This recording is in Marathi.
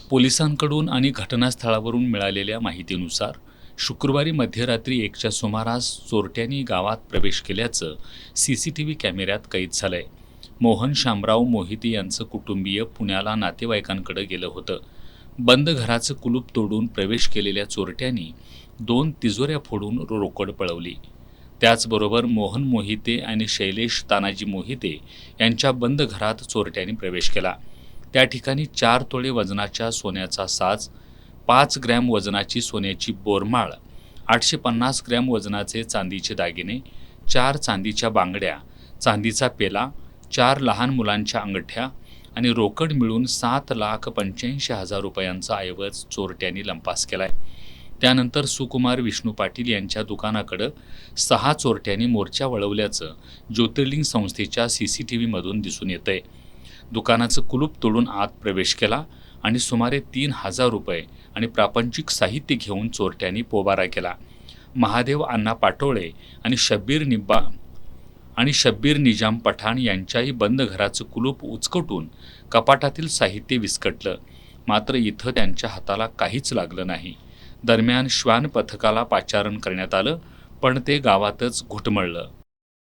पोलिसांकडून आणि घटनास्थळावरून मिळालेल्या माहितीनुसार शुक्रवारी मध्यरात्री 1च्या सुमारास चोरट्यांनी गावात प्रवेश केल्याचं सीसीटीव्ही कॅमेऱ्यात कैद झालंय. मोहन शामराव मोहिते यांचं कुटुंबीय पुण्याला नातेवाईकांकडे गेलं होतं. बंद घराचं कुलूप तोडून प्रवेश केलेल्या चोरट्यांनी 2 तिजोऱ्या फोडून रोकड पळवली. त्याचबरोबर मोहन मोहिते आणि शैलेश तानाजी मोहिते यांच्या बंद घरात चोरट्यांनी प्रवेश केला. त्या ठिकाणी 4 तोळे वजनाच्या सोन्याचा साज, 5 ग्रॅम वजनाची सोन्याची बोरमाळ, 850 ग्रॅम वजनाचे चांदीचे दागिने, 4 चांदीच्या बांगड्या, चांदीचा पेला, 4 लहान मुलांच्या अंगठ्या आणि रोकड मिळून 7,85,000 रुपयांचा ऐवज चोरट्यांनी लंपास केलाय. त्यानंतर सुकुमार विष्णू पाटील यांच्या दुकानाकडे 6 चोरट्यांनी मोर्चा वळवल्याचं ज्योतिर्लिंग संस्थेच्या सीसीटीव्हीमधून दिसून येतंय. दुकानाचं कुलूप तोडून आत प्रवेश केला आणि सुमारे 3,000 रुपये आणि प्रापंचिक साहित्य घेऊन चोरट्यांनी पोबारा केला. महादेव अण्णा पाटोळे आणि शब्बीर निजाम पठाण यांच्याही बंद घराचं कुलूप उचकटून कपाटातील साहित्य विस्कटलं. मात्र इथं त्यांच्या हाताला काहीच लागलं नाही. दरम्यान श्वान पथकाला पाचारण करण्यात आलं, पण ते गावातच घुटमळलं.